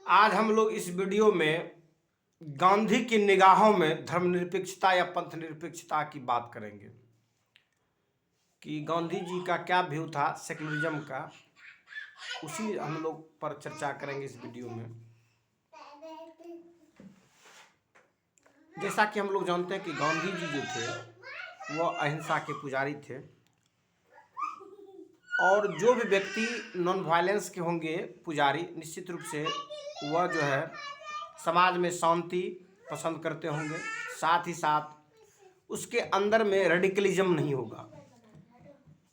आज हम लोग इस वीडियो में गांधी की निगाहों में धर्मनिरपेक्षता या पंथ निरपेक्षता की बात करेंगे कि गांधी जी का क्या व्यू था सेकुलरिज्म का। उसी हम लोग पर चर्चा करेंगे इस वीडियो में। जैसा कि हम लोग जानते हैं कि गांधी जी जो थे वह अहिंसा के पुजारी थे और जो भी व्यक्ति नॉन वायलेंस के होंगे पुजारी, निश्चित रूप से वह जो है समाज में शांति पसंद करते होंगे। साथ ही साथ उसके अंदर में रेडिकलिज्म नहीं होगा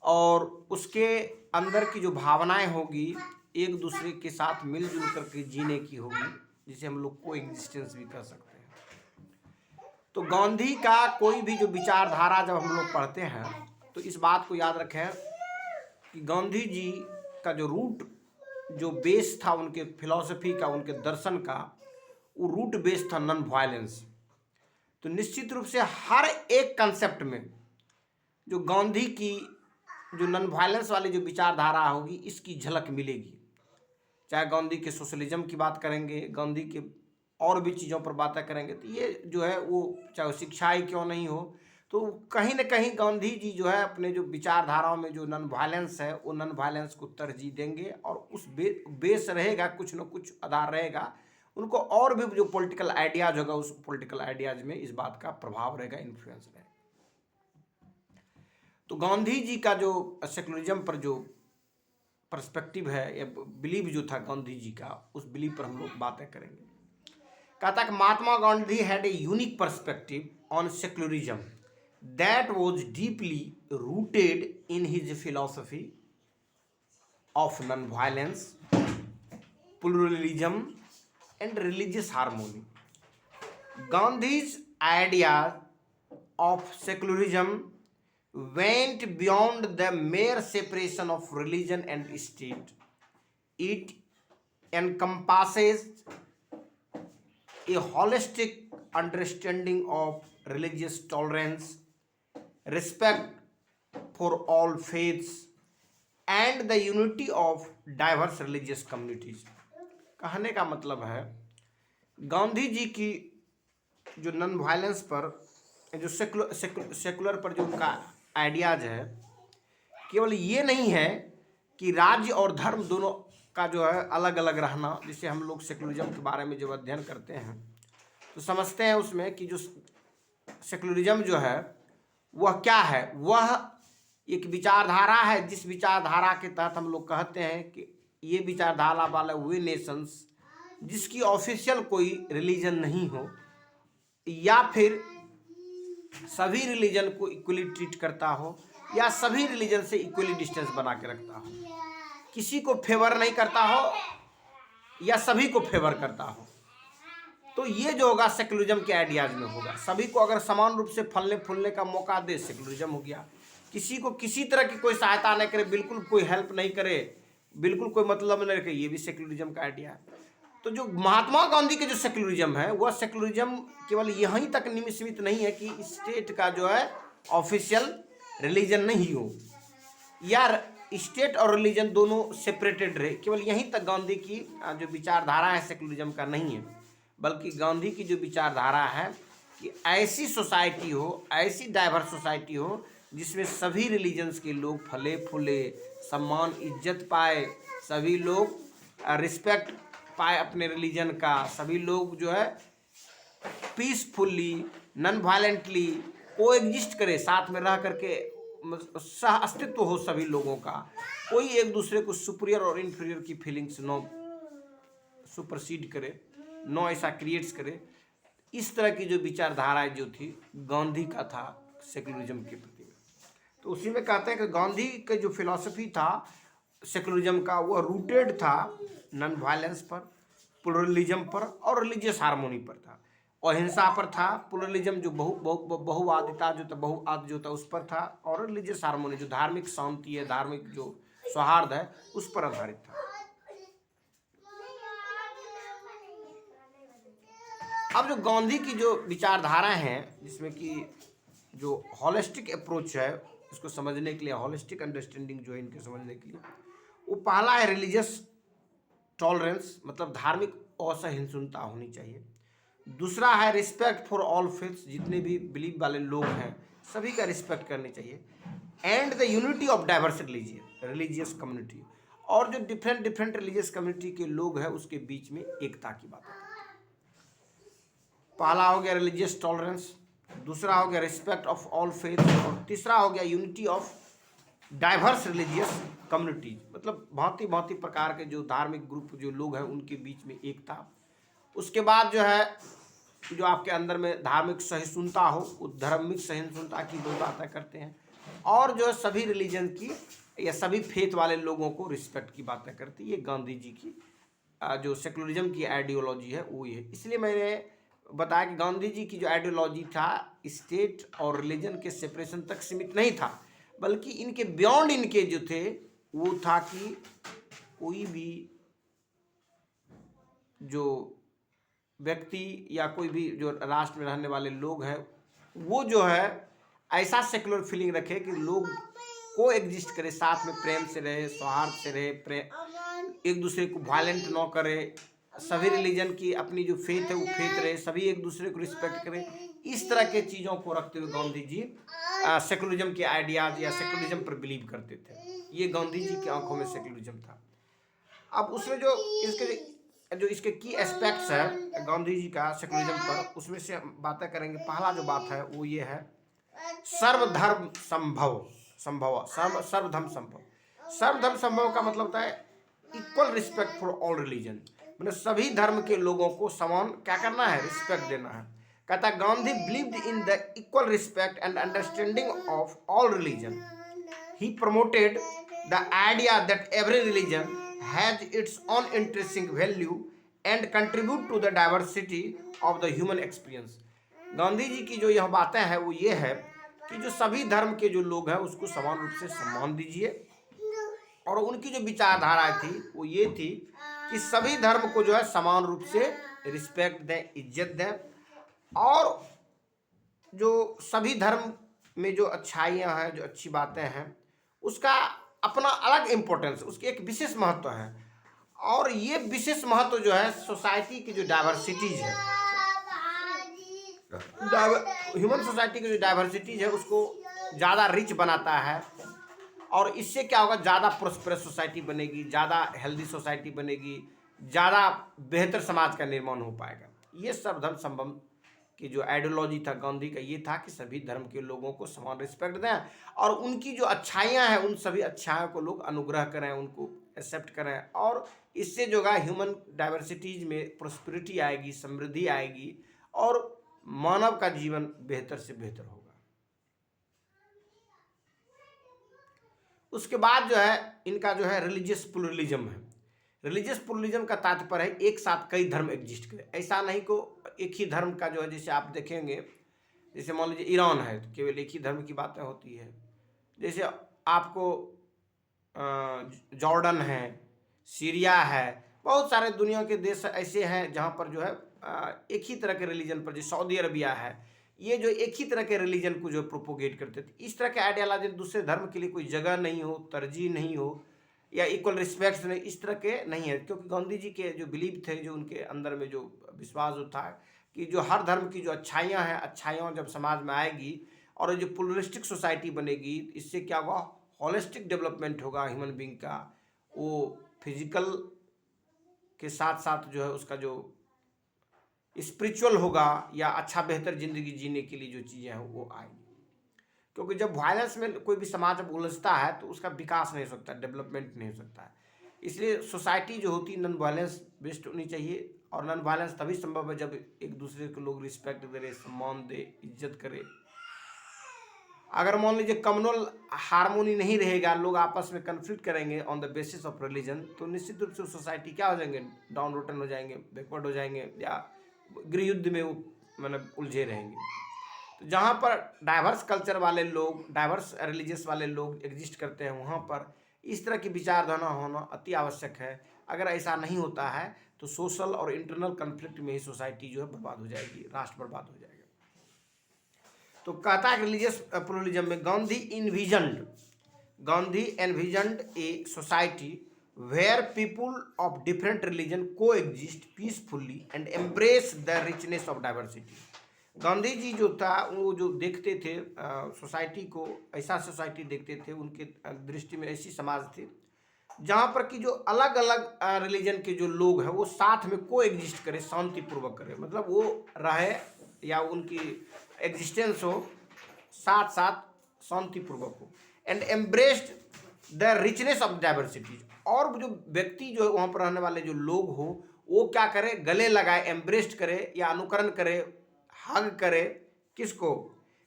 और उसके अंदर की जो भावनाएं होगी एक दूसरे के साथ मिलजुल करके जीने की होगी, जिसे हम लोग को एग्जिस्टेंस भी कर सकते हैं। तो गांधी का कोई भी जो विचारधारा जब हम लोग पढ़ते हैं तो इस बात को याद रखें कि गांधी जी का जो रूट, जो बेस था उनके फिलॉसफी का, उनके दर्शन का, वो रूट बेस था नॉन वायलेंस। तो निश्चित रूप से हर एक कंसेप्ट में जो गांधी की जो नॉन वायलेंस वाली जो विचारधारा होगी इसकी झलक मिलेगी। चाहे गांधी के सोशलिज्म की बात करेंगे, गांधी के और भी चीज़ों पर बातें करेंगे, तो ये जो है वो चाहे चाहे ही क्यों नहीं हो, तो कहीं ना कहीं गांधी जी जो है अपने जो विचारधाराओं में जो नॉन वायलेंस है वो नॉन वायलेंस को तरजीह देंगे और उस बेस रहेगा, कुछ न कुछ आधार रहेगा उनको, और भी जो पॉलिटिकल आइडियाज होगा उस पॉलिटिकल आइडियाज में इस बात का प्रभाव रहेगा, इन्फ्लुएंस रहेगा। तो गांधी जी का जो सेकुलरिज्म पर जो पर्सपेक्टिव है या बिलीव जो था गांधी जी का, उस बिलीव पर हम लोग बातें करेंगे। कहता कि Mahatma Gandhi had a unique perspective on secularism that was deeply rooted in his philosophy of non-violence, pluralism and religious harmony. Gandhi's idea of secularism went beyond the mere separation of religion and state. It encompasses a holistic understanding of religious tolerance, respect for all faiths and the unity of diverse religious communities। कहने का मतलब है गांधी जी की जो non violence पर, जो secular पर जो उनका आइडियाज है, केवल ये नहीं है कि राज्य और धर्म दोनों का जो है अलग अलग रहना, जिसे हम लोग सेकुलरिज्म के बारे में जब अध्ययन करते हैं तो समझते हैं उसमें कि जो सेकुलरिज्म जो है वह क्या है। वह एक विचारधारा है जिस विचारधारा के तहत हम लोग कहते हैं कि ये विचारधारा वाले वे नेशंस जिसकी ऑफिशियल कोई रिलीजन नहीं हो या फिर सभी रिलीजन को इक्वली ट्रीट करता हो या सभी रिलीजन से इक्वली डिस्टेंस बना के रखता हो, किसी को फेवर नहीं करता हो या सभी को फेवर करता हो। तो ये जो होगा सेकुलरिज्म के आइडियाज में होगा। सभी को अगर समान रूप से फलने फूलने का मौका दे, सेकुलरिज्म हो गया। किसी को किसी तरह की कोई सहायता नहीं करे, बिल्कुल कोई हेल्प नहीं करे, बिल्कुल कोई मतलब नहीं रखे, ये भी सेकुलरिज्म का आइडिया है। तो जो महात्मा गांधी के जो सेकुलरिज्म है वह सेकुलरिज्म केवल यहीं तक सीमित नहीं है कि स्टेट का जो है ऑफिशियल रिलीजन नहीं हो या स्टेट और रिलीजन दोनों सेपरेटेड रहे, केवल यहीं तक गांधी की जो विचारधारा है सेकुलरिज्म का नहीं है। बल्कि गांधी की जो विचारधारा है कि ऐसी सोसाइटी हो, ऐसी डाइवर्स सोसाइटी हो जिसमें सभी रिलीजन्स के लोग फले फूले, सम्मान इज्जत पाए, सभी लोग रिस्पेक्ट पाए अपने रिलीजन का, सभी लोग जो है पीसफुल्ली नॉन वायलेंटली को एग्जिस्ट करे, साथ में रह करके सह अस्तित्व हो सभी लोगों का, कोई एक दूसरे को सुपीरियर और इन्फीरियर की फीलिंग्स नो सुपरसीड करे, नो ऐसा क्रिएट्स करे। इस तरह की जो विचारधारा जो थी गांधी का था सेकुलरिज्म के प्रति। तो उसी में कहते हैं कि गांधी का जो फिलॉसफी था सेकुलरिज्म का वह रूटेड था नॉन वायलेंस पर, प्लुरलिज्म पर और रिलीजियस हार्मोनी पर था। अहिंसा पर था, प्लुरलिज्म जो बहुवादिता जो था, बहुआद जो था उस पर था, और रिलीजियस हार्मोनी जो धार्मिक शांति है, धार्मिक जो सौहार्द है उस पर आधारित था। अब जो गांधी की जो विचारधारा है जिसमें कि जो हॉलिस्टिक अप्रोच है इसको समझने के लिए, हॉलिस्टिक अंडरस्टैंडिंग जो है इनके समझने के लिए, वो पहला है रिलीजियस टॉलरेंस, मतलब धार्मिक असहिष्णुता होनी चाहिए। दूसरा है रिस्पेक्ट फॉर ऑल फेथ्स, जितने भी बिलीव वाले लोग हैं सभी का रिस्पेक्ट करनी चाहिए। And the unity of diverse religious community, और जो डिफरेंट डिफरेंट रिलीजियस कम्युनिटी के लोग हैं उसके बीच में एकता की बात है। पहला हो गया रिलीजियस टॉलरेंस, दूसरा हो गया रिस्पेक्ट ऑफ ऑल फेथ, और तीसरा हो गया unity of diverse religious communities, मतलब भांति भांति प्रकार के जो धार्मिक ग्रुप जो लोग हैं उनके बीच में एकता। उसके बाद जो है जो आपके अंदर में धार्मिक सहिष्णुता हो, वो धार्मिक सहिष्णुता की दो बातें करते हैं, और जो है सभी रिलीजन की या सभी फेथ वाले लोगों को रिस्पेक्ट की बातें करती है। ये गांधी जी की जो सेकुलरिज्म की आइडियोलॉजी है वो ये। इसलिए मैंने बताया कि गांधी जी की जो आइडियोलॉजी था स्टेट और रिलीजन के सेपरेशन तक सीमित नहीं था, बल्कि इनके बियॉन्ड इनके जो थे वो था कि कोई भी जो व्यक्ति या कोई भी जो राष्ट्र में रहने वाले लोग हैं वो जो है ऐसा सेकुलर फीलिंग रखे कि लोग को एग्जिस्ट करे, साथ में प्रेम से रहे, सौहार्द से रहे, एक दूसरे को वायलेंट न करे, सभी रिलीजन की अपनी जो फेथ है वो फेथ रहे, सभी एक दूसरे को रिस्पेक्ट करें। इस तरह के चीज़ों को रखते हुए गांधी जी सेकुलरिज्म के आइडियाज या सेकुलरिज्म पर बिलीव करते थे। ये गांधी जी की आंखों में सेकुलरिज्म था। अब उसमें जो इसके की एस्पेक्ट्स है गांधी जी का सेकुलरिज्म पर, उसमें से हम बातें करेंगे। पहला जो बात है वो ये है सर्वधर्म संभव। सर्वधर्म संभव का मतलब होता है equal respect for all religion, मतलब सभी धर्म के लोगों को समान क्या करना है, रिस्पेक्ट देना है। कहता है Gandhi believed in the equal respect and understanding of all religion. He promoted the idea that every religion has its own intrinsic value and contribute to the diversity of the human experience। Gandhi ji की जो यह बातें हैं वो ये है कि जो सभी धर्म के जो लोग हैं उसको समान रूप से सम्मान दीजिए, और उनकी जो विचारधारा थी वो ये थी कि सभी धर्म को जो है समान रूप से रिस्पेक्ट दें, इज्जत दें, और जो सभी धर्म में जो अच्छाइयाँ हैं, जो अच्छी बातें हैं, उसका अपना अलग इम्पोर्टेंस, उसकी एक विशेष महत्व है। और ये विशेष महत्व जो है सोसाइटी की जो डाइवर्सिटीज है, ह्यूमन सोसाइटी की जो डाइवर्सिटीज है उसको ज़्यादा रिच बनाता है, और इससे क्या होगा, ज़्यादा प्रोस्पेरस सोसाइटी बनेगी, ज़्यादा हेल्दी सोसाइटी बनेगी, ज़्यादा बेहतर समाज का निर्माण हो पाएगा। ये सब धर्म संबंध की जो आइडियोलॉजी था गांधी का ये था कि सभी धर्म के लोगों को समान रिस्पेक्ट दें, और उनकी जो अच्छाइयाँ हैं उन सभी अच्छाइयों को लोग अनुग्रह करें, उनको एक्सेप्ट करें, और इससे जो है ह्यूमन डाइवर्सिटीज में प्रोस्पेरिटी आएगी, समृद्धि आएगी, और मानव का जीवन बेहतर से बेहतर होगा। उसके बाद जो है इनका जो है रिलीजियस प्लुरलिज्म है। रिलीजियस प्लुरलिज्म का तात्पर्य है एक साथ कई धर्म एग्जिस्ट करें। ऐसा नहीं को एक ही धर्म का जो है, जैसे आप देखेंगे, जैसे मान लीजिए ईरान है तो केवल एक ही धर्म की बातें होती है। जैसे आपको जॉर्डन है, सीरिया है, बहुत सारे दुनिया के देश ऐसे हैं जहाँ पर जो है एक ही तरह के रिलीजन पर, जैसे सऊदी अरबिया है, ये जो एक ही तरह के रिलीजन को जो प्रोपोगेट करते थे। इस तरह के आइडियालॉजी दूसरे धर्म के लिए कोई जगह नहीं हो, तरजीह नहीं हो, या इक्वल रिस्पेक्ट नहीं, इस तरह के नहीं है। क्योंकि गांधी जी के जो बिलीव थे, जो उनके अंदर में जो विश्वास था कि जो हर धर्म की जो अच्छाइयाँ हैं, अच्छाइयाँ जब समाज में आएगी और जो प्लुरलिस्टिक सोसाइटी बनेगी, इससे क्या होगा, होलिस्टिक डेवलपमेंट होगा ह्यूमन बींग का। वो फिजिकल के साथ साथ जो है उसका जो स्पिरिचुअल होगा, या अच्छा बेहतर ज़िंदगी जीने के लिए जो चीज़ें हैं वो आएंगी। क्योंकि जब वायलेंस में कोई भी समाज जब उलझता है तो उसका विकास नहीं हो सकता, डेवलपमेंट नहीं हो सकता है। इसलिए सोसाइटी जो होती है नॉन वायलेंस बेस्ड होनी चाहिए, और नॉन वायलेंस तभी संभव है जब एक दूसरे को लोग रिस्पेक्ट दे, सम्मान दे, इज्जत करे। अगर मान लीजिए कम्युनल हार्मोनी नहीं रहेगा, लोग आपस में कन्फ्लिक्ट करेंगे on the basis of religion, तो निश्चित रूप से सोसाइटी क्या हो जाएंगे, डाउन रोटन हो जाएंगे, बैकवर्ड हो जाएंगे, या गृह युद्ध में मतलब उलझे रहेंगे। तो जहाँ पर डाइवर्स कल्चर वाले लोग, डाइवर्स रिलीजियस वाले लोग एग्जिस्ट करते हैं, वहाँ पर इस तरह की विचारधारा होना अति आवश्यक है। अगर ऐसा नहीं होता है तो सोशल और इंटरनल कन्फ्लिक्ट में ही सोसाइटी जो है बर्बाद हो जाएगी, राष्ट्र बर्बाद हो जाएगा। तो कहता है रिलीजियस प्लुरलिज्म में Gandhi envisioned a society where people of different religion coexist peacefully and embrace the richness of diversity। Gandhi ji जो था वो जो देखते थे सोसाइटी को, ऐसा सोसाइटी देखते थे, उनके दृष्टि में ऐसी समाज थी जहाँ पर कि जो अलग अलग रिलीजन के जो लोग हैं वो साथ में को एग्जिस्ट करे, शांतिपूर्वक करे, मतलब वो रहे या उनकी एग्जिस्टेंस हो साथ साथ शांतिपूर्वक हो। And embraced the richness of diversity, और जो व्यक्ति जो है वहाँ पर रहने वाले जो लोग हो वो क्या करे, गले लगाए, एम्ब्रेस्ड करे या अनुकरण करे, हग करे, किसको,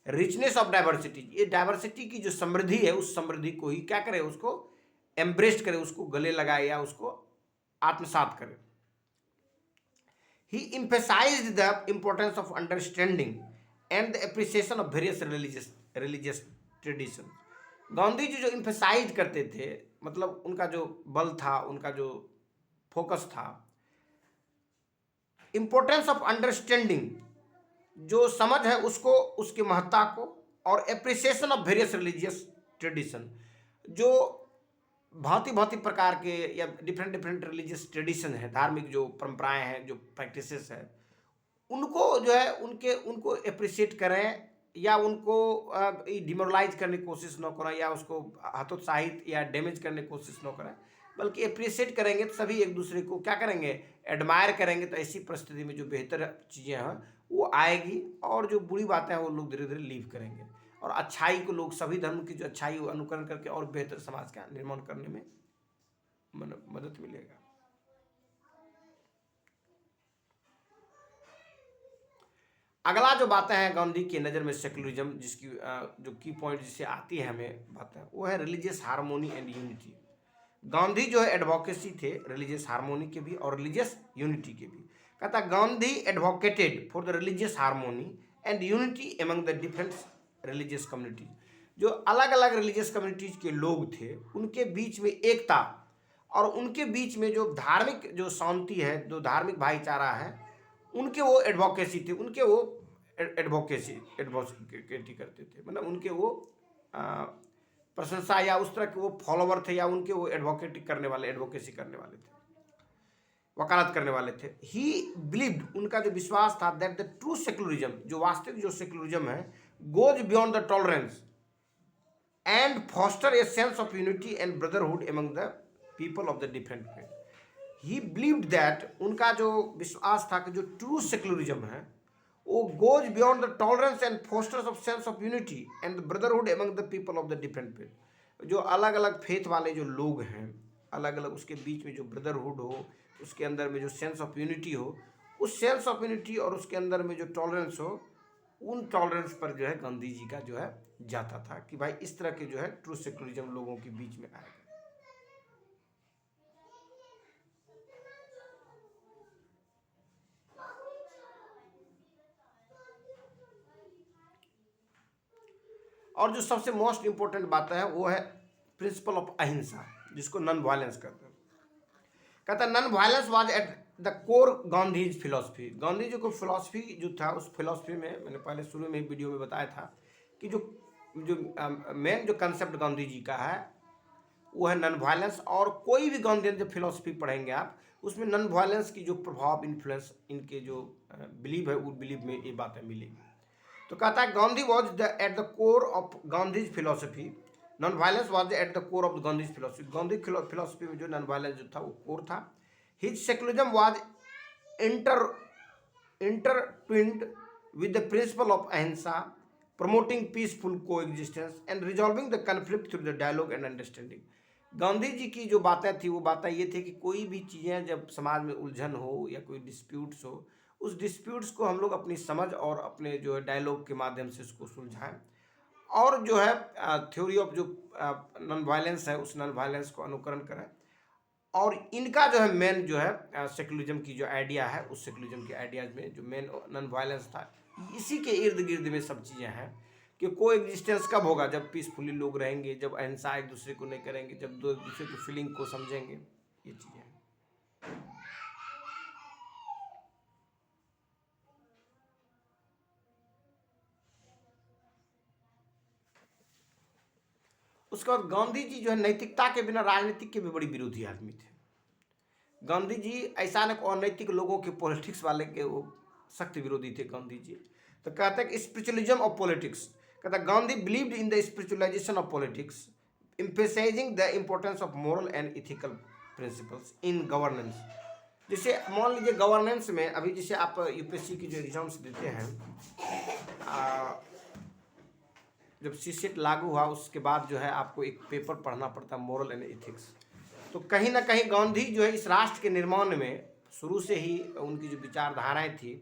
रिचनेस ऑफ डाइवर्सिटी, ये डाइवर्सिटी की जो समृद्धि है उस समृद्धि को ही क्या करे, उसको एम्ब्रेस्ड करे, उसको गले लगाए या उसको आत्मसात करे। He emphasized the importance of understanding and the appreciation of various religious traditions। Gandhi ji जो इम्फेसाइज करते थे, मतलब उनका जो बल था, उनका जो फोकस था, इंपॉर्टेंस ऑफ अंडरस्टैंडिंग, जो समझ है उसको, उसकी महत्ता को, और appreciation of various religious tradition, जो भांति भांति प्रकार के या डिफरेंट डिफरेंट रिलीजियस ट्रेडिशन है, धार्मिक जो परंपराएं हैं, जो प्रैक्टिसेस है, उनको जो है उनको अप्रिशिएट करें या उनको डिमोरलाइज करने की कोशिश न करें या उसको हतोत्साहित या डैमेज करने की कोशिश न करें, बल्कि अप्रिशिएट करेंगे तो सभी एक दूसरे को क्या करेंगे, एडमायर करेंगे, तो ऐसी परिस्थिति में जो बेहतर चीज़ें हैं वो आएगी और जो बुरी बातें हैं वो लोग धीरे धीरे लीव करेंगे, और अच्छाई को लोग, सभी धर्म की जो अच्छाई वो अनुकरण करके और बेहतर समाज का निर्माण करने में मदद मिलेगा। अगला जो बातें हैं गांधी की नज़र में सेकुलरिज्म, जिसकी जो की पॉइंट जिससे आती है हमें बातें, वो है religious harmony and unity. Gandhi जो है एडवोकेसी थे रिलीजियस हार्मोनी के भी और रिलीजियस यूनिटी के भी। कहता Gandhi advocated for the religious harmony and unity among the different religious communities. जो अलग अलग रिलीजियस कम्युनिटीज के लोग थे उनके बीच में एकता और उनके बीच में जो धार्मिक जो शांति है, जो धार्मिक भाईचारा है, उनके वो एडवोकेसी थे, उनके वो एडवोकेटी करते थे, मतलब उनके वो प्रशंसा या उस तरह के वो फॉलोवर थे या उनके वो एडवोकेटी करने वाले, एडवोकेसी करने वाले थे, वकालत करने वाले थे। ही बिलीव्ड, उनका जो विश्वास था, दैट द ट्रू सेकुलरिज्म, जो वास्तविक जो सेकुलरिज्म है, goes beyond the tolerance and foster a sense of unity and brotherhood among the people of the different faith. He believed that, उनका जो विश्वास था कि जो ट्रू सेकुलरिज्म है वो goes beyond the tolerance and fosters of sense of unity and brotherhood among the people of the different faith. जो अलग अलग फेथ वाले जो लोग हैं, अलग अलग उसके बीच में जो ब्रदरहुड हो, उसके अंदर में जो सेंस ऑफ यूनिटी हो, उस सेंस ऑफ यूनिटी और उसके अंदर में जो टॉलरेंस हो, उन टॉलरेंस पर जो है गांधी जी का जो है जाता था कि भाई इस तरह के जो है ट्रू सेकुलरिज्म लोगों के बीच में आएगा। और जो सबसे मोस्ट इंपॉर्टेंट बात है वो है प्रिंसिपल ऑफ अहिंसा, जिसको नॉन वायलेंस कहते हैं। कहता है non violence was at the core Gandhi's philosophy. Gandhi ji को फिलोसफी जो था, उस फिलोसफी में मैंने पहले शुरू में वीडियो में बताया था कि जो जो मेन जो कंसेप्ट गांधी जी का है वो है नॉन वायलेंस। और कोई भी गांधी जब फिलोसफी पढ़ेंगे आप, उसमें नॉन वायलेंस की जो प्रभाव, इन्फ्लुएंस, इनके जो बिलीव है वो बिलीव में ये बातें मिलेंगी। तो कहता है Gandhi was the eight the core of Gandhi's philosophy, non violence was at the core of Gandhi's philosophy. Gandhi philosophy में जो नॉन वायलेंस जो था वो कोर था। His secularism was inter intertwined with the principle of ahimsa, promoting peaceful coexistence and resolving the conflict through the dialogue and understanding। Gandhi ji की जो बातें थी वो बातें ये थी कि कोई भी चीज़ें जब समाज में उलझन हो या कोई डिस्प्यूट्स हो, उस डिस्प्यूट्स को हम लोग अपनी समझ और अपने जो है डायलॉग के माध्यम से उसको सुलझाएं, और जो है थ्योरी ऑफ जो नॉन वायलेंस है उस नॉन वायलेंस को अनुकरण करें। और इनका जो है मेन जो है सेकुलरिज्म की जो आइडिया है, उस सेकुलरिज्म के आइडियाज में जो मेन नॉन वायलेंस था, इसी के इर्द गिर्द में सब चीज़ें हैं कि को एग्जिस्टेंस कब होगा, जब पीसफुली लोग रहेंगे, जब अहिंसा एक दूसरे को नहीं करेंगे, जब दो एक दूसरे की फीलिंग को समझेंगे, ये चीज़ें हैं। उसके बाद गांधी जी जो है नैतिकता के बिना राजनीतिक के भी बड़ी विरोधी आदमी थे। गांधी जी ऐसा न अनैतिक लोगों के पॉलिटिक्स वाले के वो सख्त विरोधी थे गांधी जी। तो कहते हैं कि स्पिरिचुअलिज्म ऑफ पॉलिटिक्स, कहता है Gandhi believed in the spiritualisation of politics, emphasizing the importance of moral and ethical principles in governance। जैसे मान लीजिए गवर्नेंस में अभी जैसे आप यूपीएससी की जो एग्जाम्स देते हैं, जब सीसेट लागू हुआ उसके बाद जो है आपको एक पेपर पढ़ना पड़ता है मोरल एंड एथिक्स। तो कहीं ना कहीं गांधी जो है इस राष्ट्र के निर्माण में शुरू से ही उनकी जो विचारधाराएं थी,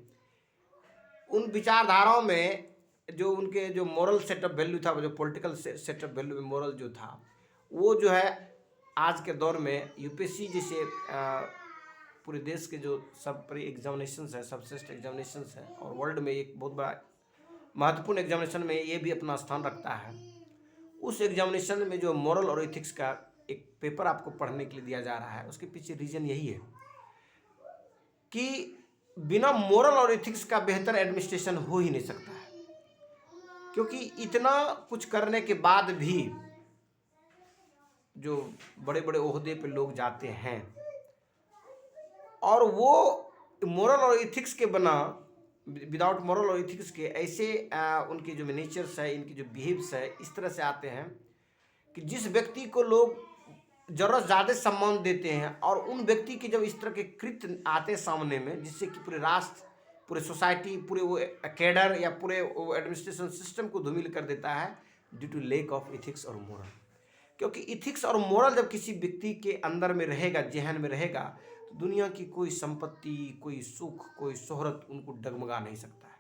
उन विचारधाराओं में जो उनके जो मोरल सेटअप वैल्यू था, जो पॉलिटिकल सेटअप वैल्यू में मोरल जो था, वो जो है आज के दौर में यूपीएससी जैसे पूरे देश के जो सब प्री एग्जामिनेशंस है, सबश्रेष्ठ एग्जामिनेशंस है, और वर्ल्ड में एक बहुत बड़ा महत्वपूर्ण एग्जामिनेशन में ये भी अपना स्थान रखता है। उस एग्जामिनेशन में जो मोरल और एथिक्स का एक पेपर आपको पढ़ने के लिए दिया जा रहा है, उसके पीछे रीजन यही है कि बिना मोरल और एथिक्स का बेहतर एडमिनिस्ट्रेशन हो ही नहीं सकता है। क्योंकि इतना कुछ करने के बाद भी जो बड़े बड़े ओहदे पे लोग जाते हैं और वो मोरल और एथिक्स के बिना, विदाउट मोरल और एथिक्स के ऐसे उनके जो नेचर्स है, इनकी जो बिहेव्स है, इस तरह से आते हैं कि जिस व्यक्ति को लोग ज़रूरत ज़्यादा सम्मान देते हैं और उन व्यक्ति के जब इस तरह के कृत्य आते हैं सामने में, जिससे कि पूरे राष्ट्र, पूरे सोसाइटी, पूरे वो कैडर या पूरे वो एडमिनिस्ट्रेशन सिस्टम को धूमिल कर देता है due to lack of ethics और मोरल। क्योंकि इथिक्स और मोरल जब किसी व्यक्ति के अंदर में रहेगा, जहन में रहेगा, तो दुनिया की कोई संपत्ति, कोई सुख, कोई शोहरत उनको डगमगा नहीं सकता है।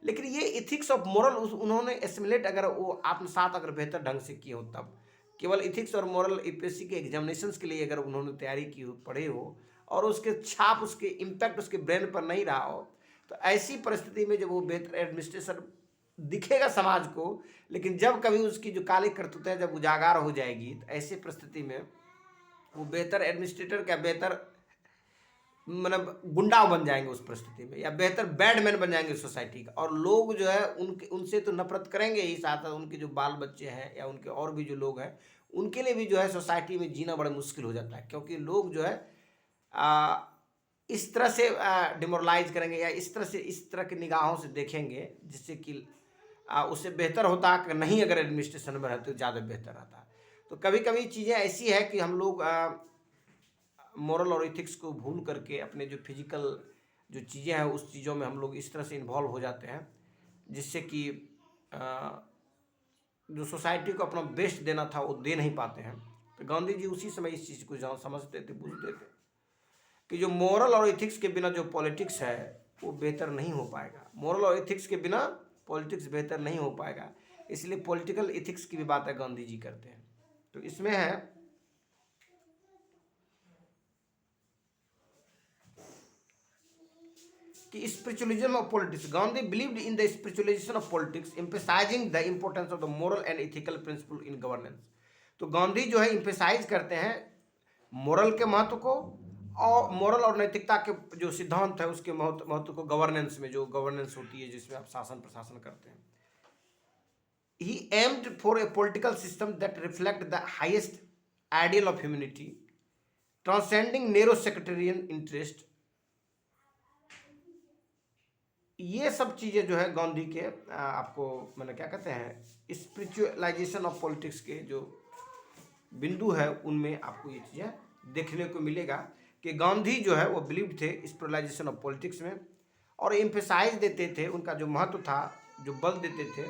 लेकिन ये इथिक्स और मोरल उन्होंने एसिमुलेट अगर वो आत्मसात अगर बेहतर ढंग से किए हो, तब केवल इथिक्स और मोरल यूपीएससी के एग्जामिनेशंस के लिए अगर उन्होंने तैयारी की हो, पढ़े हो, और उसके छाप, उसके इम्पैक्ट उसके ब्रेन पर नहीं रहा हो, तो ऐसी परिस्थिति में जब वो बेहतर एडमिनिस्ट्रेशन दिखेगा समाज को, लेकिन जब कभी उसकी जो काली करतूतें जब उजागर हो जाएगी, तो ऐसी परिस्थिति में वो बेहतर एडमिनिस्ट्रेटर क्या, बेहतर मतलब गुंडा बन जाएंगे उस परिस्थिति में, या बेहतर बैडमैन बन जाएंगे सोसाइटी का। और लोग जो है उनके उनसे तो नफरत करेंगे ही, साथ उनके जो बाल बच्चे हैं या उनके और भी जो लोग हैं, उनके लिए भी जो है सोसाइटी में जीना बड़ा मुश्किल हो जाता है। क्योंकि लोग जो है इस तरह से डिमोरलाइज करेंगे या इस तरह की निगाहों से देखेंगे, जिससे कि उससे बेहतर होता कि नहीं, अगर एडमिनिस्ट्रेशन में रहते तो ज़्यादा बेहतर रहता। तो कभी कभी चीज़ें ऐसी है कि हम लोग मोरल और एथिक्स को भूल करके अपने जो फिजिकल जो चीज़ें हैं उस चीज़ों में हम लोग इस तरह से इन्वॉल्व हो जाते हैं, जिससे कि जो सोसाइटी को अपना बेस्ट देना था वो दे नहीं पाते हैं। तो गांधी जी उसी समय इस चीज़ को समझते थे, बुझते थे कि जो मोरल और एथिक्स के बिना जो पॉलिटिक्स है वो बेहतर नहीं हो पाएगा। मोरल और एथिक्स के बिना पॉलिटिक्स बेहतर नहीं हो पाएगा। इसलिए पॉलिटिकल एथिक्स की भी बातें गांधी जी करते हैं। तो इसमें है कि spiritualism of politics, Gandhi believed in the spiritualisation of politics, emphasising the importance of the moral and ethical principle in governance. तो गांधी जो है एम्फसाइज करते हैं मोरल के महत्व को, और मोरल और नैतिकता के जो सिद्धांत है उसके महत्व को गवर्नेंस में, जो गवर्नेंस होती है जिसमें आप शासन प्रशासन करते हैं। He aimed for a political system that reflect the highest ideal of humanity, transcending narrow sectarian interest। ये सब चीज़ें जो है गांधी के आपको मैंने क्या कहते हैं स्पिरिचुअलाइजेशन ऑफ पॉलिटिक्स के जो बिंदु है उनमें आपको ये चीज़ें देखने को मिलेगा कि गांधी जो है वो बिलीव थे स्पिरिचुअलाइजेशन ऑफ पॉलिटिक्स में, और एम्फेसाइज देते थे, उनका जो महत्व था, जो बल देते थे,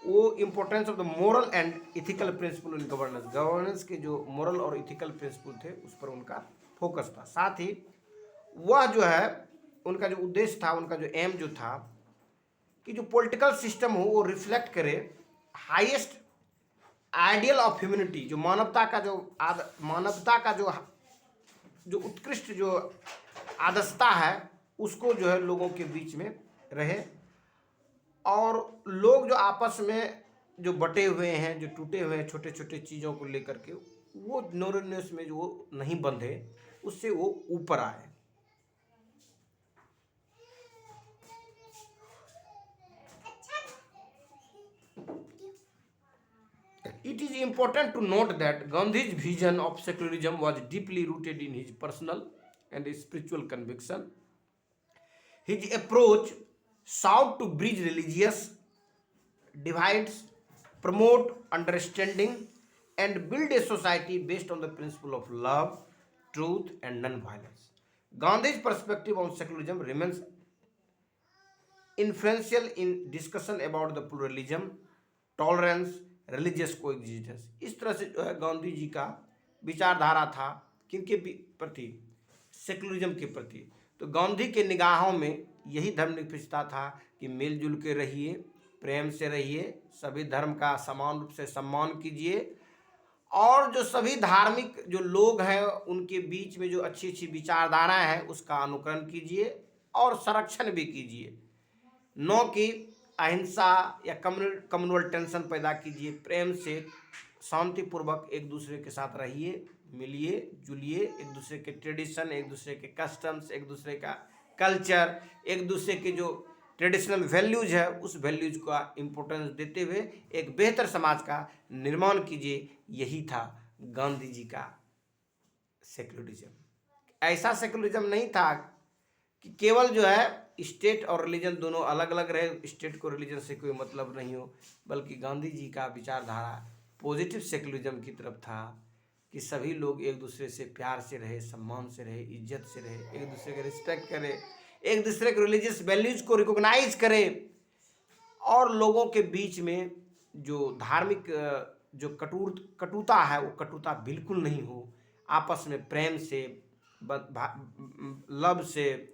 वो importance of the moral and ethical principle in governance. Governance के जो मोरल और इथिकल प्रिंसिपल थे उस पर उनका फोकस था। साथ ही वह जो है उनका जो उद्देश्य था, उनका जो एम जो था कि जो पॉलिटिकल सिस्टम हो वो रिफ्लेक्ट करे हाईएस्ट आइडियल ऑफ ह्यूमैनिटी, जो मानवता का जो उत्कृष्ट जो आदर्शता है उसको जो है लोगों के बीच में रहे, और लोग जो आपस में जो बटे हुए हैं, जो टूटे हुए हैं छोटे छोटे चीज़ों को लेकर के, वो नोरनेस में जो वो नहीं बंधे, उससे वो ऊपर आए। It it is important to note that Gandhi's vision of secularism was deeply rooted in his personal and spiritual conviction. His approach sought to bridge religious divides, promote understanding, and build a society based on the principle of love, truth, and non-violence. Gandhi's perspective on secularism remains influential in discussion about the pluralism, tolerance, religious coexistence. इस तरह से जो है गांधी जी का विचारधारा था किनके प्रति, सेकुलरिज्म के प्रति। तो गांधी के निगाहों में यही धर्मनिरपेक्षता था कि मिलजुल के रहिए, प्रेम से रहिए, सभी धर्म का समान रूप से सम्मान कीजिए, और जो सभी धार्मिक जो लोग हैं उनके बीच में जो अच्छी अच्छी विचारधाराएं हैं उसका अनुकरण कीजिए और संरक्षण भी कीजिए, न कि अहिंसा या कम्युनल टेंशन पैदा कीजिए। प्रेम से शांतिपूर्वक एक दूसरे के साथ रहिए, मिलिए जुलिए, एक दूसरे के ट्रेडिशन, एक दूसरे के कस्टम्स, एक दूसरे का कल्चर, एक दूसरे के जो ट्रेडिशनल वैल्यूज है उस वैल्यूज का इम्पोर्टेंस देते हुए एक बेहतर समाज का निर्माण कीजिए। यही था गांधी जी का सेकुलरिज्म। ऐसा सेकुलरिज्म नहीं था कि केवल जो है स्टेट और रिलीजन दोनों अलग अलग रहे, स्टेट को रिलीजन से कोई मतलब नहीं हो, बल्कि गांधी जी का विचारधारा पॉजिटिव सेकुलरिज्म की तरफ था कि सभी लोग एक दूसरे से प्यार से रहे, सम्मान से रहे, इज्जत से रहे, एक दूसरे का रिस्पेक्ट करें, एक दूसरे के रिलीजियस वैल्यूज को रिकॉग्नाइज करें, और लोगों के बीच में जो धार्मिक जो कटुता है वो कटुता बिल्कुल नहीं हो, आपस में प्रेम से, लव से,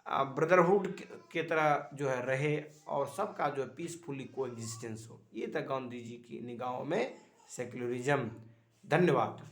ब्रदरहुड के तरह जो है रहे, और सबका जो है पीसफुली कोएग्जिस्टेंस हो। ये था गांधी जी की निगाहों में सेकुलरिज्म। धन्यवाद।